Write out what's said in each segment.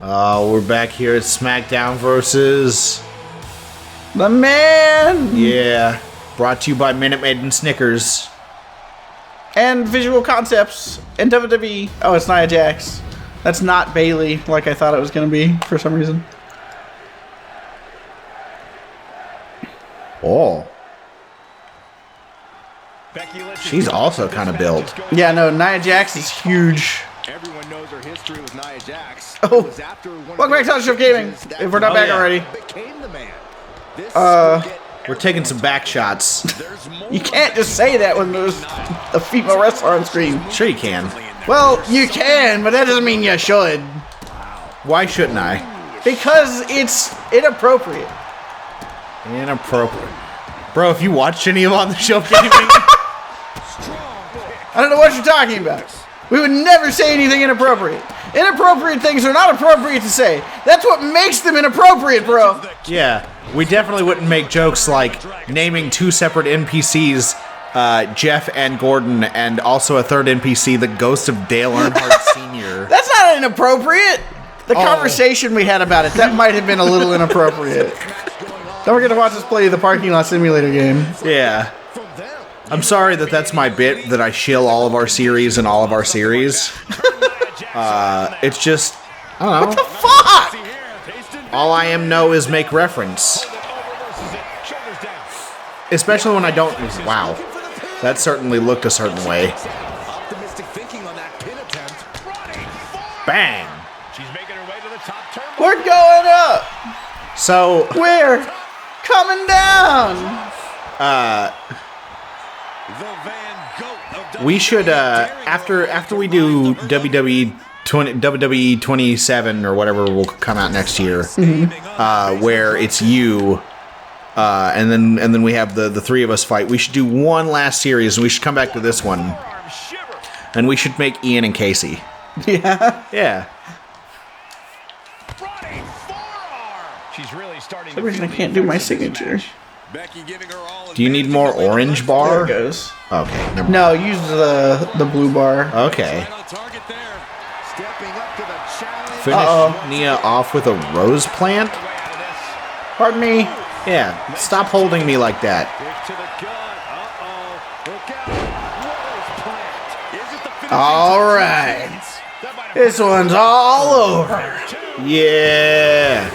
We're back here at SmackDown versus the man. Yeah, brought to you by Minute Maid and Snickers and Visual Concepts and WWE. Oh, it's Nia Jax. That's not Bailey, like I thought it was gonna be for some reason. Oh, she's also kind of built. Yeah, no, Nia Jax is huge. Everyone knows her history with Nia Jax. Oh, welcome back to Top Shelf Gaming. If we're not back already. We're taking some back shots. You can't just say that when there's a female wrestler on screen. Sure you can. Well, you can, but that doesn't mean you should. Why shouldn't I? Because it's inappropriate. Inappropriate. Bro, have you watched any of On the Shelf Gaming? I don't know what you're talking about. We would never say anything inappropriate. Inappropriate things are not appropriate to say. That's what makes them inappropriate, bro. Yeah, we definitely wouldn't make jokes like naming two separate NPCs, Jeff and Gordon, and also a third NPC, the ghost of Dale Earnhardt Sr. That's not inappropriate. The conversation we had about it, that might have been a little inappropriate. Don't forget to watch us play the parking lot simulator game. Yeah. I'm sorry that's my bit, that I shill all of our series and all of our series. It's just, I don't know. What the fuck? All I know is make reference. Especially when I don't, wow. That certainly looked a certain way. Bang. We're going up. So. We're coming down. We should, after we do WWE 27 or whatever will come out next year, where it's you, and then we have the three of us fight. We should do one last series, and we should come back to this one, and we should make Ian and Casey. Yeah. Yeah. For some reason I can't do my signature. Do you need more orange bar? There it goes. Okay. Never mind. No, use the blue bar. Okay. Finish Nia off with a rose plant? Pardon me. Yeah, stop holding me like that. Alright. This one's all over. Yeah.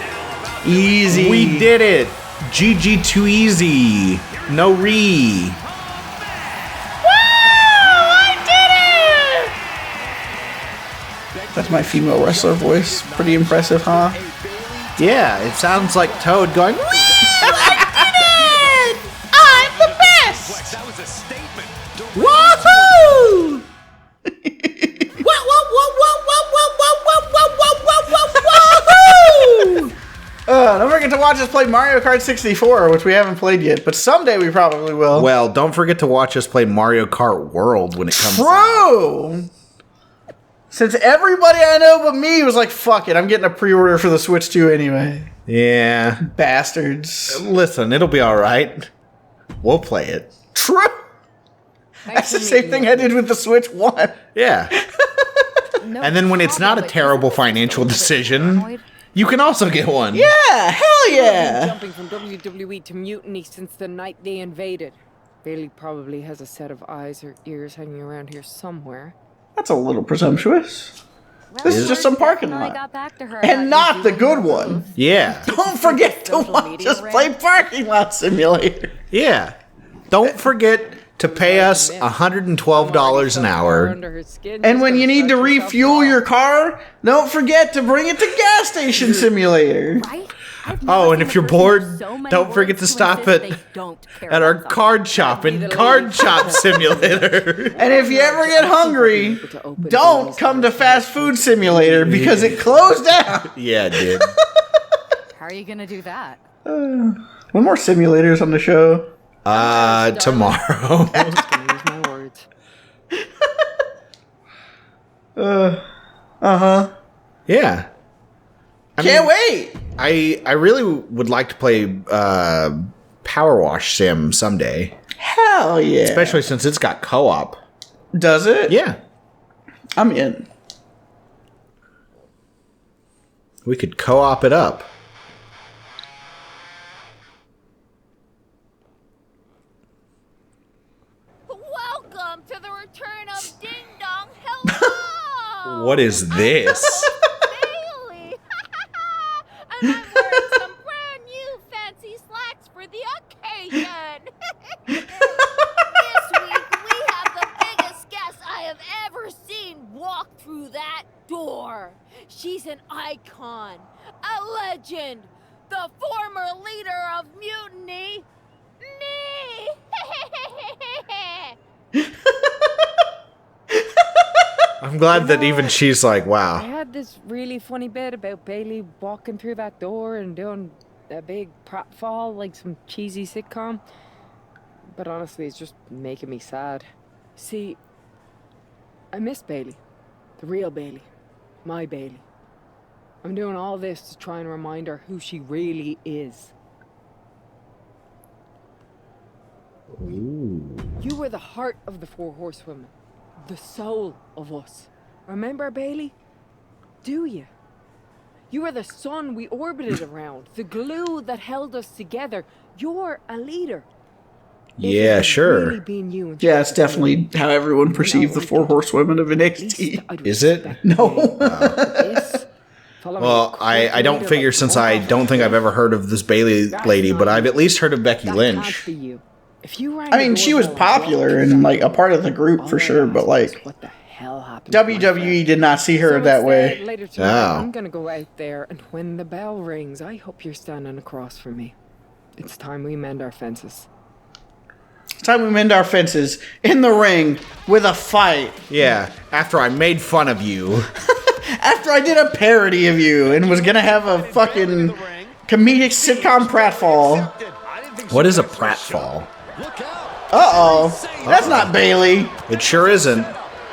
Easy. We did it. GG too easy. No re. That's my female wrestler voice. Pretty impressive, huh? Yeah, it sounds like Toad going, "Wee! I did it! I'm the best! That was a statement. Woohoo! Don't forget to watch us play Mario Kart 64, which we haven't played yet, but someday we probably will. Well, don't forget to watch us play Mario Kart World when it comes out. True! Since everybody I know but me was like, fuck it, I'm getting a pre-order for the Switch 2 anyway. Yeah. Bastards. Listen, it'll be alright. We'll play it. True! That's the same thing I did with the Switch 1. Yeah. And then when it's not a terrible financial decision, you can also get one. Yeah, hell yeah! Jumping from WWE to Mutiny since the night they invaded. Bailey probably has a set of eyes or ears hanging around here somewhere. That's a little presumptuous. This is just some parking lot. And And not the good one. Yeah. Don't forget to watch us play Parking Lot Simulator. Yeah. Don't forget to pay us $112 an hour. And when you need to refuel your car, don't forget to bring it to Gas Station Simulator. Oh, and if you're bored, don't forget to stop at our card shop in Card Shop Simulator. And if you ever get hungry, don't come to Fast Food Simulator because it closed down. Yeah, it did. How are you gonna do that? One more simulators on the show. Tomorrow. I was gonna use my words. Yeah. Can't wait. I really would like to play Power Wash Sim someday. Hell yeah. Especially since it's got co-op. Does it? Yeah. I'm in. We could co-op it up. Welcome to the return of Ding Dong. Hello. What is this? Bailey. And I'm wearing some brand new fancy slacks for the occasion. This week we have the biggest guest I have ever seen walk through that door. She's an icon, a legend, the former leader of Mutiny, me. I'm glad that even she's like, I wow. had this really funny bit about Bailey walking through that door and doing a big pratfall like some cheesy sitcom. But honestly, it's just making me sad. See, I miss Bailey. The real Bailey. My Bailey. I'm doing all this to try and remind her who she really is. You were the heart of the Four Horsewomen. The soul of us. Remember, Bailey? Do you? You were the sun we orbited around. The glue that held us together. You're a leader. Yeah, sure. Really been you and Yeah, it's definitely how everyone perceived the Four Horsewomen of NXT. Is it? No. Well, I don't figure, since I don't think I've ever heard of this Bailey lady, but I've at least heard of Becky Lynch. I mean, she was popular and like a part of the group for sure, but like What the hell happened? WWE did not see her that way. Later tonight, Oh. I'm gonna go out there, and when the bell rings, I hope you're standing across from me. It's time we mend our fences. It's time we mend our fences in the ring with a fight. Yeah, after I made fun of you. After I did a parody of you and was gonna have a fucking comedic sitcom pratfall. What is a pratfall? Uh-oh. That's not Bailey. It sure isn't.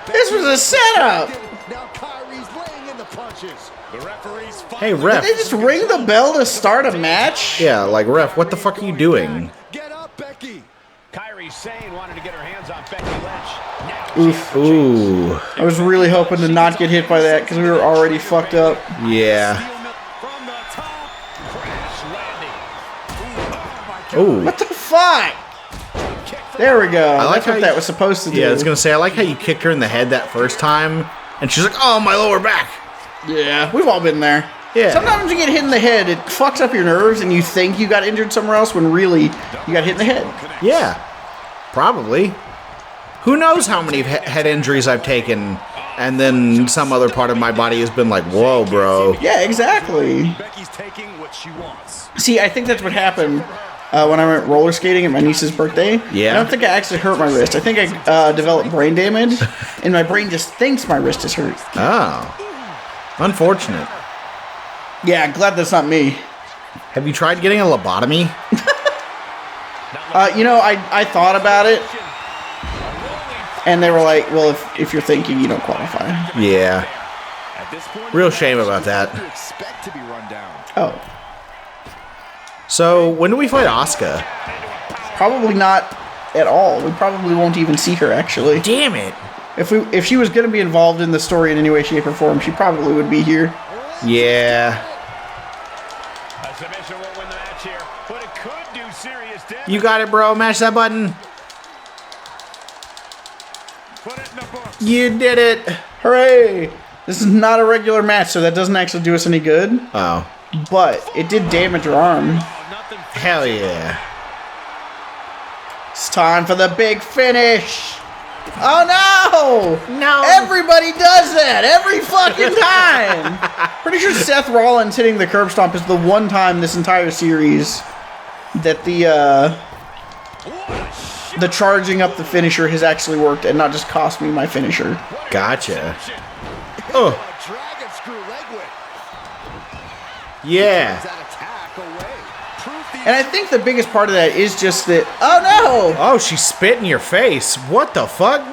This was a setup. Now Kyrie's laying in the punches. The referee's Hey, Did ref. they just ring the bell to start a match? Yeah, like, ref, what the fuck are you doing? Get up, Becky. Kyrie Sane wanted to get her hands on Becky Lynch. Now Oof. Ooh. I was really hoping to not get hit by that because we were already fucked up. Yeah. from the top. Crash landing. Ooh. What the fuck? There we go. I like That's how what you- that was supposed to do. Yeah, I was gonna say, I like how you kicked her in the head that first time, and she's like, oh, my lower back. Yeah, we've all been there. Yeah. Sometimes you get hit in the head, it fucks up your nerves, and you think you got injured somewhere else when really you got hit in the head. Yeah, probably. Who knows how many head injuries I've taken, and then some other part of my body has been like, whoa, bro. Yeah, exactly. Becky's taking what she wants. See, I think that's what happened when I went roller skating at my niece's birthday. Yeah. I don't think I actually hurt my wrist. I think I developed brain damage, and my brain just thinks my wrist is hurt. Oh. Unfortunate. Yeah, glad that's not me. Have you tried getting a lobotomy? You know, I thought about it, and they were like, well, if you're thinking, you don't qualify. Yeah. At this point, Real shame about that. you expect to be run down. Oh, So, when do we fight Asuka? probably not at all. We probably won't even see her, actually. Damn it. If she was going to be involved in the story in any way, shape, or form, she probably would be here. Yeah. A submission won't win the match here, but it could do serious damage. You got it, bro. Mash that button. Put it in the books. You did it. Hooray! This is not a regular match, so that doesn't actually do us any good. Oh. But it did damage her arm. Nothing. Hell yeah. It's time for the big finish. Oh no! No. Everybody does that every fucking time. Pretty sure Seth Rollins hitting the curb stomp is the one time this entire series that the charging up the finisher has actually worked and not just cost me my finisher. Gotcha. Oh. Dragon screw leg whip. Yeah. That attack away. Proof the And I think the biggest part of that is just that. Oh no! Oh, she spit in your face. What the fuck?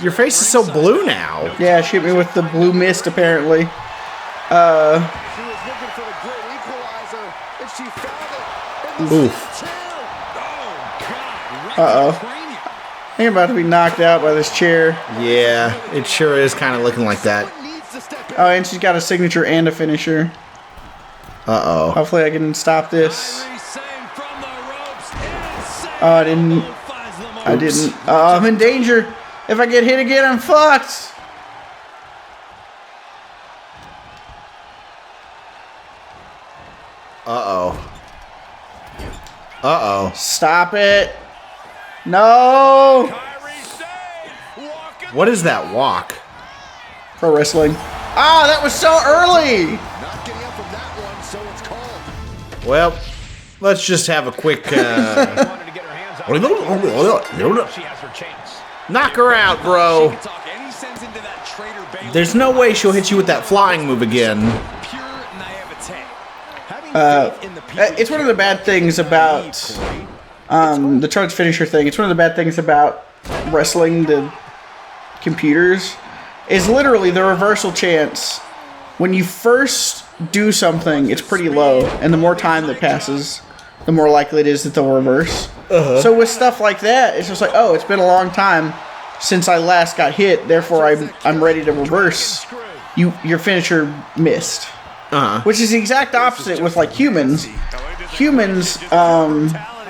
Your face is so blue now. Yeah, she hit me with the blue mist apparently. She was looking for the great equalizer, and she found it. In the Oof. center. Oh, God. Uh-oh. I think I'm about to be knocked out by this chair. Yeah, it sure is kind of looking like that. Needs to step in. Oh, and she's got a signature and a finisher. Uh-oh. Hopefully I can stop this. Oh, I didn't. Oh, I'm in danger. If I get hit again, I'm fucked. Uh-oh. Uh-oh. Stop it. No. What is that walk? Pro wrestling. Ah, that was so early. Not getting up from that one, so it's called. Well, let's just have a quick knock her out, bro. There's no way she'll hit you with that flying move again. It's one of the bad things about the charge finisher thing. It's one of the bad things about wrestling the computers is literally the reversal chance. When you first do something, it's pretty low, and the more time that passes, the more likely it is that they'll reverse. So with stuff like that, it's just like, oh, it's been a long time since I last got hit, therefore I'm ready to reverse. Your finisher missed. Which is the exact opposite with like humans. Humans,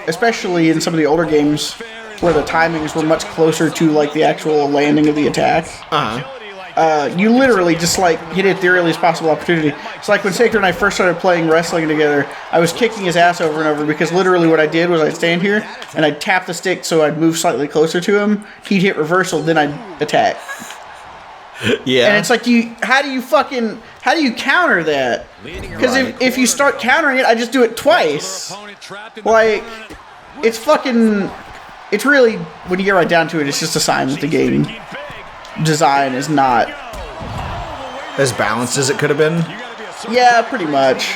especially in some of the older games where the timings were much closer to like the actual landing of the attack. You literally just like hit it the earliest possible opportunity. It's like when Sacred and I first started playing wrestling together, I was kicking his ass over and over because literally what I did was I'd stand here and I'd tap the stick so I'd move slightly closer to him. He'd hit reversal, then I'd attack. Yeah. And it's like, how do you counter that? Because if you start countering it, I just do it twice. Like, it's really, when you get right down to it, it's just a sign that the game design is not as balanced as it could have been. Yeah, pretty much.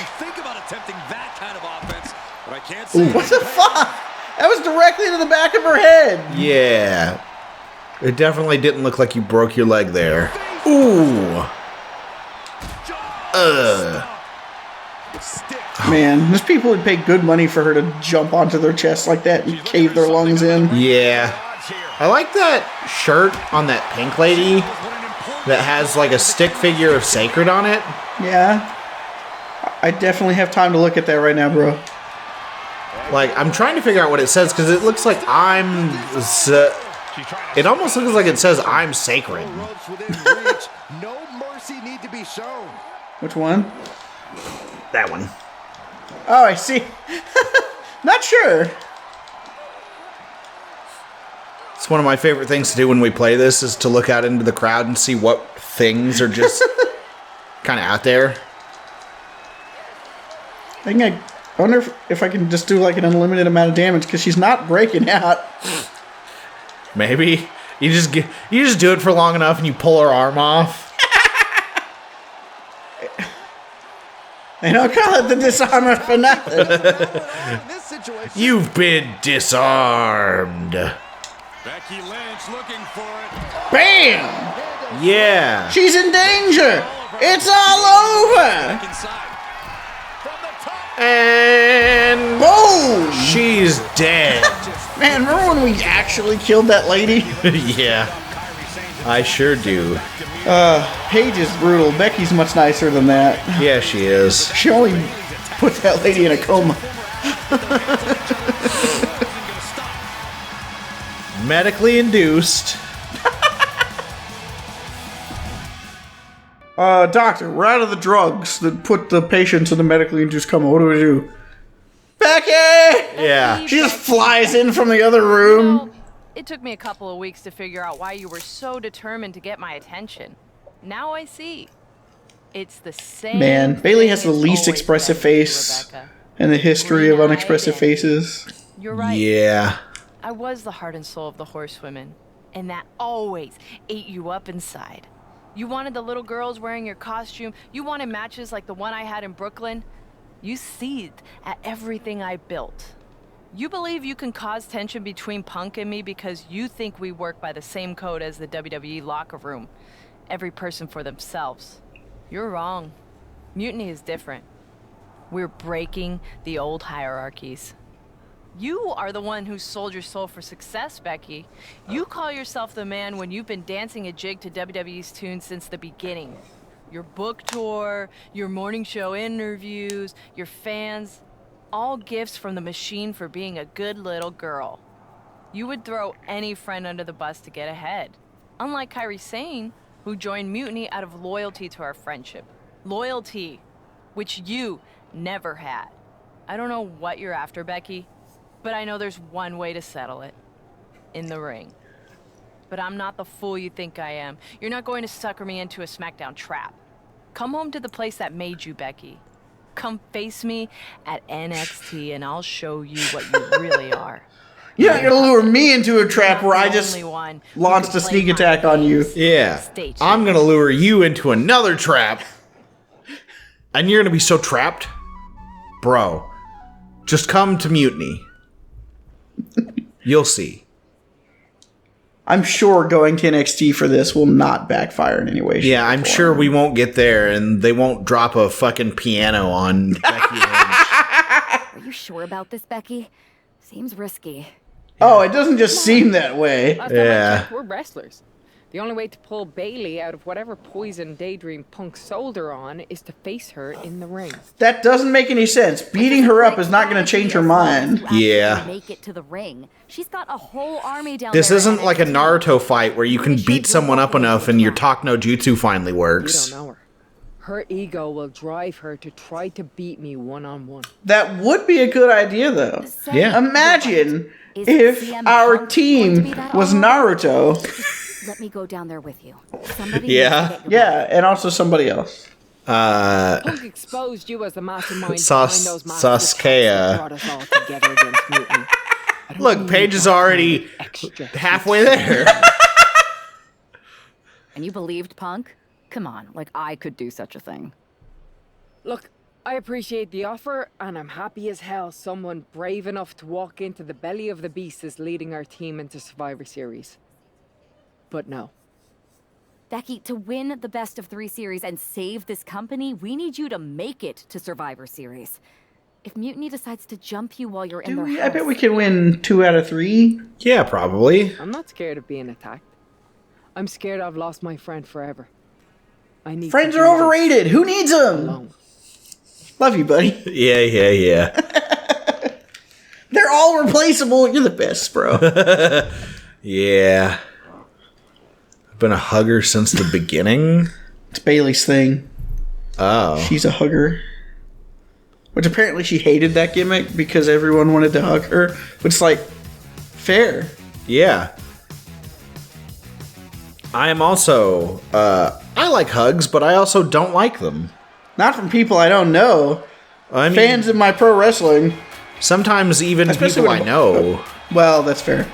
What the fuck? That was directly to the back of her head. Yeah. It definitely didn't look like you broke your leg there. Ooh. Man, there's people who'd pay good money for her to jump onto their chest like that and cave their lungs in. Yeah. I like that shirt on that pink lady that has like a stick figure of Sacred on it. Yeah. I definitely have time to look at that right now, bro. Like, I'm trying to figure out what it says because it looks like it almost looks like it says I'm sacred. No mercy need to be shown. Which one? That one. Oh, I see. Not sure. It's one of my favorite things to do when we play this is to look out into the crowd and see what things are just kind of out there. I wonder if I can just do like an unlimited amount of damage because she's not breaking out. Maybe you just do it for long enough and you pull her arm off. They don't call it the disarmer for nothing. You've been disarmed. Becky Lynch looking for it. Bam! Yeah. She's in danger. It's all over. And boom! She's dead. Man, remember when we actually killed that lady? Yeah. I sure do. Paige is brutal. Becky's much nicer than that. Yeah, she is. She only put that lady in a coma. Medically induced. Doctor, we're out of the drugs that put the patients in the medically induced coma. What do we do? Becky! Yeah. She just flies in from the other room. Well, it took me a couple of weeks to figure out why you were so determined to get my attention. Now I see. It's the same. Man, Bailey has the thing it's least always expressive been, face Rebecca. in the history of unexpressive Green-eyed faces. You're right. Yeah. I was the heart and soul of the horsewomen, and that always ate you up inside. You wanted the little girls wearing your costume. You wanted matches like the one I had in Brooklyn. You seethed at everything I built. You believe you can cause tension between Punk and me because you think we work by the same code as the WWE locker room. Every person for themselves. You're wrong. Mutiny is different. We're breaking the old hierarchies. You are the one who sold your soul for success, Becky. You call yourself the man when you've been dancing a jig to WWE's tune since the beginning. Your book tour, your morning show interviews, your fans, all gifts from the machine for being a good little girl. You would throw any friend under the bus to get ahead. Unlike Kairi Sane, who joined Mutiny out of loyalty to our friendship. Loyalty, which you never had. I don't know what you're after, Becky, but I know there's one way to settle it. In the ring. But I'm not the fool you think I am. You're not going to sucker me into a SmackDown trap. Come home to the place that made you, Becky. Come face me at NXT and I'll show you what you really are. You're not gonna lure me into a trap where I just launched a sneak attack on you. Yeah. I'm gonna lure you into another trap. And you're gonna be so trapped. Bro. Just come to Mutiny. You'll see. I'm sure going to NXT for this will not backfire in any way. Yeah, I'm sure we won't get there and they won't drop a fucking piano on Becky Lynch. Are you sure about this, Becky? Seems risky. Oh, it doesn't just seem that way. Yeah. We're wrestlers. The only way to pull Bailey out of whatever poison Daydream Punk's sold her on is to face her in the ring. That doesn't make any sense. Beating her up is not going to change her mind. Yeah. Make it to the ring. She's got a whole army down This there. isn't like a Naruto fight where you can beat someone up enough and your talk no jutsu finally works. You don't know her. Her ego will drive her to try to beat me one-on-one. That would be a good idea, though. Yeah. Imagine if our team was Naruto. Let me go down there with you. Somebody Yeah. Yeah, and also somebody else. Punk exposed you as the mastermind behind those Sasuke. brought us all together against Mutiny. Look, Paige is already halfway there. And you believed Punk? Come on, like I could do such a thing. Look, I appreciate the offer, and I'm happy as hell someone brave enough to walk into the belly of the beast is leading our team into Survivor Series. But no. Becky, to win the best of 3 series and save this company, we need you to make it to Survivor Series. If Mutiny decides to jump you while you're in their house... I bet we can win 2 out of 3. Yeah, probably. I'm not scared of being attacked. I'm scared I've lost my friend forever. I need Friends are overrated. Who needs them? alone. Love you, buddy. Yeah. They're all replaceable. You're the best, bro. Yeah. I've been a hugger since the beginning. It's Bailey's thing. Oh. She's a hugger. Which apparently she hated that gimmick because everyone wanted to hug her. Which is like, fair. Yeah. I am also, I like hugs, but I also don't like them. Not from people I don't know. I mean, Fans of my pro wrestling. Sometimes even Especially people I when- know. Well, that's fair.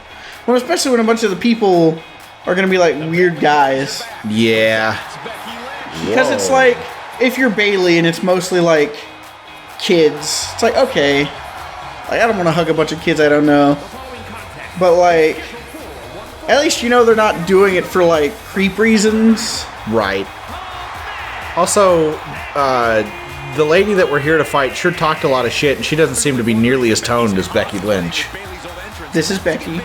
Well, especially when a bunch of the people are going to be like weird guys. Yeah. Because it's like, if you're Bailey and it's mostly like kids, it's like, okay. Like, I don't want to hug a bunch of kids I don't know. But like, at least you know they're not doing it for like creep reasons. Right. Also, the lady that we're here to fight sure talked a lot of shit, and she doesn't seem to be nearly as toned as Becky Lynch. This is Becky.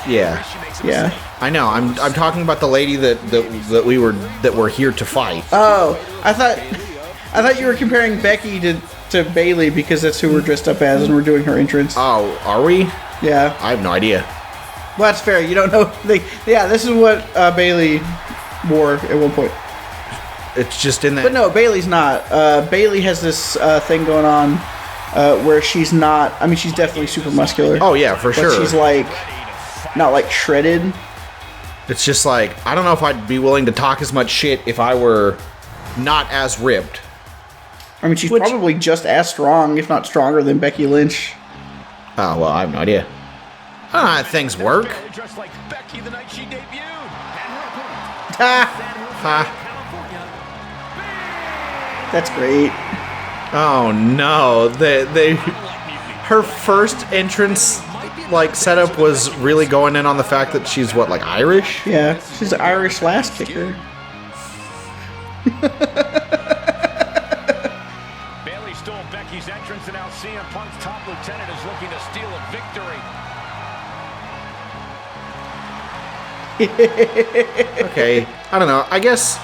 Yeah. Yeah. I know. I'm talking about the lady that we're here to fight. Oh, I thought you were comparing Becky to Bailey because that's who we're dressed up as and we're doing her entrance. Oh, are we? Yeah. I have no idea. Well, that's fair. You don't know. Yeah, this is what Bailey wore at one point. It's just in that. But no, Bailey's not. Bailey has this thing going on where she's not. I mean, she's definitely super muscular. Oh yeah, for but sure. She's like not like shredded. It's just like, I don't know if I'd be willing to talk as much shit if I were not as ripped. I mean, she's probably just as strong, if not stronger, than Becky Lynch. Oh well, I have no idea. Things work. Just like Becky the night she debuted. Ha. That's great. Oh no, her first entrance like setup was really going in on the fact that she's what, like Irish? Yeah, she's an Irish lass kicker. Bailey stole Becky's entrance, and now CM Punk's top lieutenant is looking to steal a victory. Okay, I don't know. I guess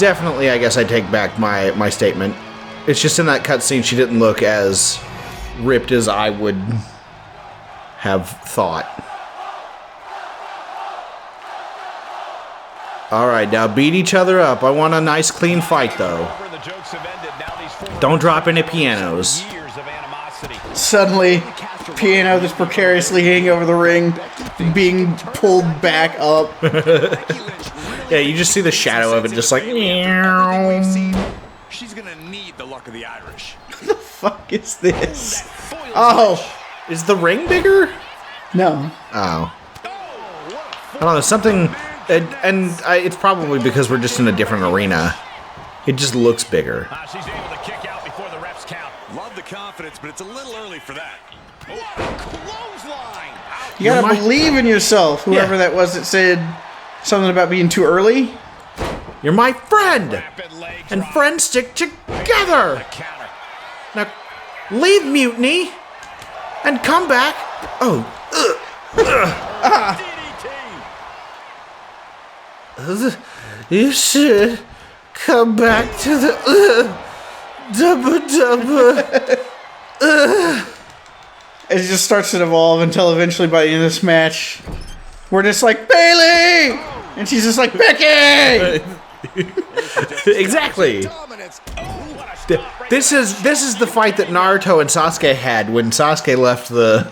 definitely, I guess I take back my statement. It's just in that cutscene she didn't look as ripped as I would have thought. Alright, now beat each other up. I want a nice clean fight though. Don't drop any pianos. Suddenly, piano that's precariously hanging over the ring, being pulled back up. Yeah, you just see the shadow of it just like... She's gonna need the luck of the Irish. What the fuck is this? Oh! Is the ring bigger? No. Oh. I don't know, something... it's probably because we're just in a different arena. It just looks bigger. She's able to kick out before the refs count. Love the confidence, but it's a little early for that. Clothesline. You gotta believe in yourself, whoever that was that said something about being too early. You're my friend! And friends stick together! Now, leave Mutiny and come back. Oh. You should come back to the It just starts to evolve until eventually by the end of this match, we're just like, Bailey! And she's just like, Becky! Exactly. This is the fight that Naruto and Sasuke had when Sasuke left the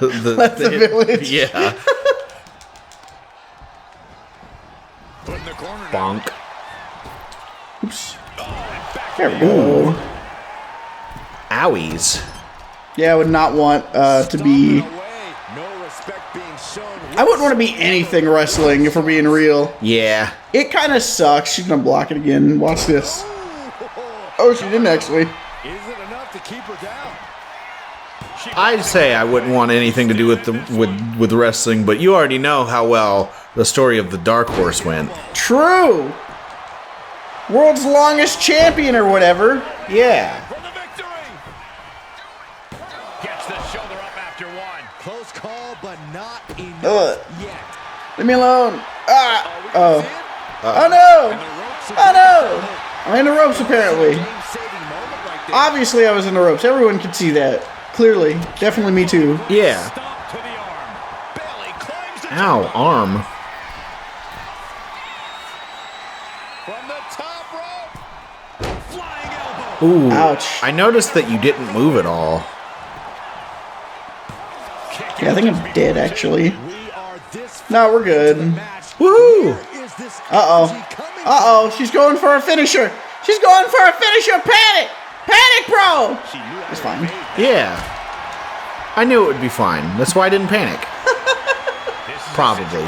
village. Yeah. Bonk. Oops. There we go. Owies. Yeah, I would not want to be... I wouldn't want to be anything wrestling if we're being real. Yeah. It kind of sucks. She's going to block it again. Watch this. Oh, she didn't actually. Is it enough to keep her down? I'd say I wouldn't want anything to do with wrestling, but you already know how well the story of the Dark Horse went. True. World's longest champion or whatever. Yeah. For the victory. Gets the shoulder up after one. Close call, but not enough yet. Leave me alone. Ah. Oh. Oh no. Oh no. I'm in the ropes apparently. Obviously I was in the ropes. Everyone could see that. Clearly. Definitely me too. Yeah. Ow, arm. From the top rope. Flying elbow. Ooh. Ouch. I noticed that you didn't move at all. Yeah, I think I'm dead actually. No, we're good. Woohoo! Uh-oh. Uh-oh, she's going for a finisher. She's going for a finisher. Panic! Panic, bro! It's fine. Yeah. I knew it would be fine. That's why I didn't panic. Probably.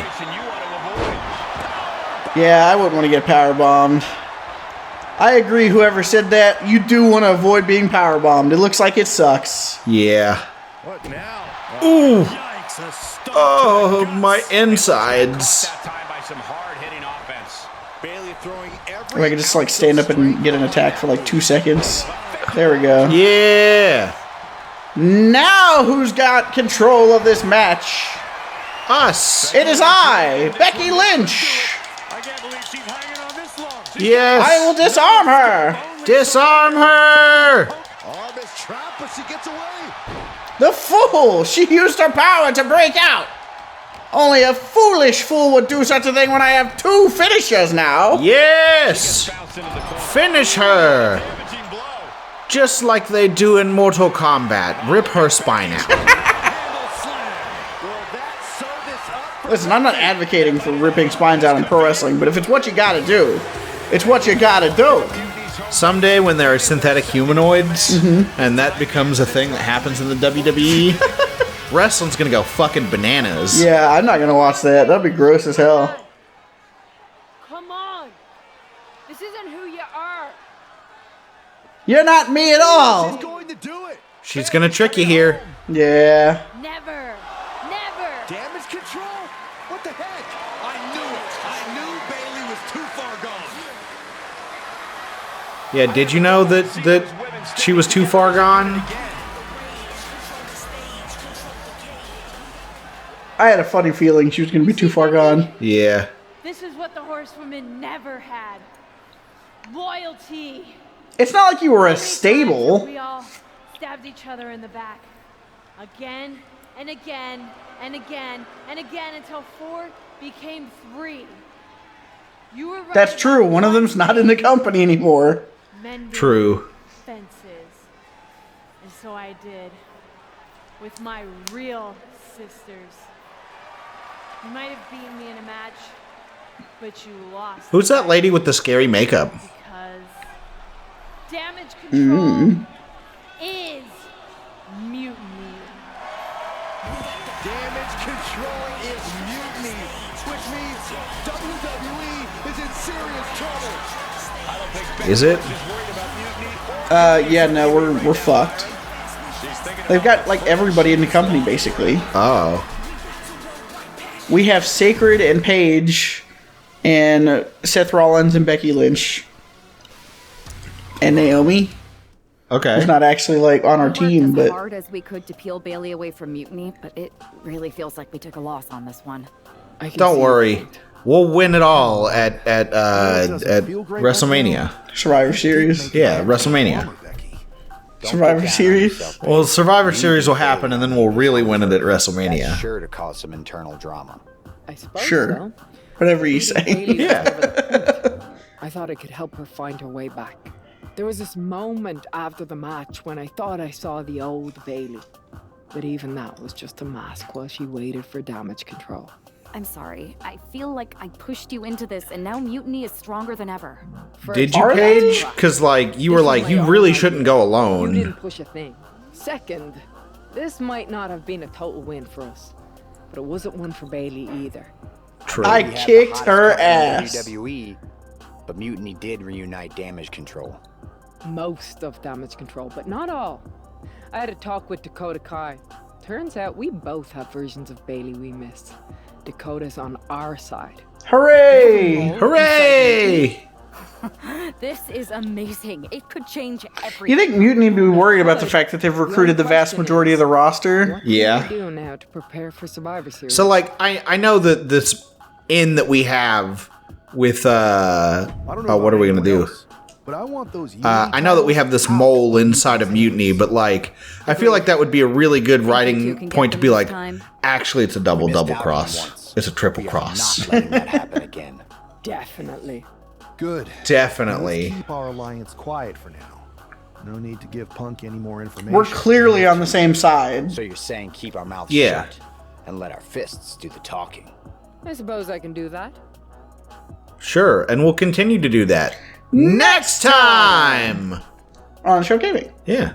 Yeah, I wouldn't want to get powerbombed. I agree, whoever said that, you do want to avoid being powerbombed. It looks like it sucks. Yeah. What now? Ooh. Yikes, a stomp Oh, to the my guts. insides. If I could just like stand up and get an attack for like 2 seconds. There we go. Yeah. Now who's got control of this match? Us. It is I, Becky Lynch. I can't believe she's hanging on this long. Yes. I will disarm her. Disarm her. Arm is trapped, but she gets away. The fool! She used her power to break out! Only a foolish fool would do such a thing when I have 2 finishers now! Yes. Finish her. Just like they do in Mortal Kombat. Rip her spine out. Listen, I'm not advocating for ripping spines out in pro wrestling, but if it's what you gotta do, it's what you gotta do. Someday when there are synthetic humanoids and that becomes a thing that happens in the WWE, wrestling's gonna go fucking bananas. Yeah, I'm not gonna watch that. That'd be gross as hell. Come on. This isn't who you are. You're not me at all! She's going to do it. She's gonna trick you here. Yeah. Never. Never. Damage control? What the heck? I knew it. I knew Bailey was too far gone. Yeah, did you know that she was too far gone? I had a funny feeling she was gonna be too far gone. Yeah. This is what the horsewomen never had. Loyalty. It's not like you were a We stable. all stabbed each other in the back. Again and again and again and again until 4 became 3. You were right That's true. about One of them's not in the company anymore. mending True. fences. And so I did. With my real sisters. You might have beaten me in a match, but you lost. Who's that lady with the scary makeup? Because damage control is mutiny. Damage control is mutiny, which means WWE is in serious trouble. I don't think Is it? Becky Lynch is worried about mutiny. Yeah, no, we're fucked. She's thinking They've got like everybody in the company basically. Oh. We have Sacred and Paige, and Seth Rollins and Becky Lynch, and Naomi. Okay. Who's not actually like on our We team, worked as but hard as we could to peel Bailey away from Mutiny, but it really feels like we took a loss on this one. I can Don't see your worry. point. We'll win it all at WrestleMania. Survivor Series. Yeah, WrestleMania. Survivor Series. Well, Survivor Series will happen, and then we'll really win it at That's WrestleMania. sure to cause some internal drama. I suppose Sure. so. Whatever you Beating say. Bailey was Yeah. never the point. I thought I could help her find her way back. There was this moment after the match when I thought I saw the old Bailey. But even that was just a mask while she waited for damage control. I'm sorry. I feel like I pushed you into this, and now Mutiny is stronger than ever. Did you, Are they? Paige? Because, like, you were This like, is you my really own shouldn't idea. go You alone. didn't push a thing. Second, this might not have been a total win for us, but it wasn't one for Bailey either. True. I We had the kicked hottest her couple in ass. WWE, but Mutiny did reunite Damage Control. Most of damage control, but not all. I had a talk with Dakota Kai. Turns out we both have versions of Bailey we miss. Dakota's on our side. Hooray! Hooray! This is amazing. It could change You everything. think Mutiny would be worried about the fact that they've recruited the vast majority of the roster? What Yeah. can we do now to prepare for Survivor Series? So, like, I know that this in that we have with, what are we going to do? But I want those. I know that we have this mole inside of Mutiny, but, like, I feel like that would be a really good you writing can get point to them be this like, time. actually, it's a double Missed out on cross. once. It's a triple We are cross. not letting that happen again. Definitely. Good. Definitely. Let's keep our alliance quiet for now. No need to give Punk any more information. We're clearly on the same side. So you're saying keep our mouths Yeah. shut and let our fists do the talking. I suppose I can do that. Sure, and we'll continue to do that next time. On Show Gaming. Yeah.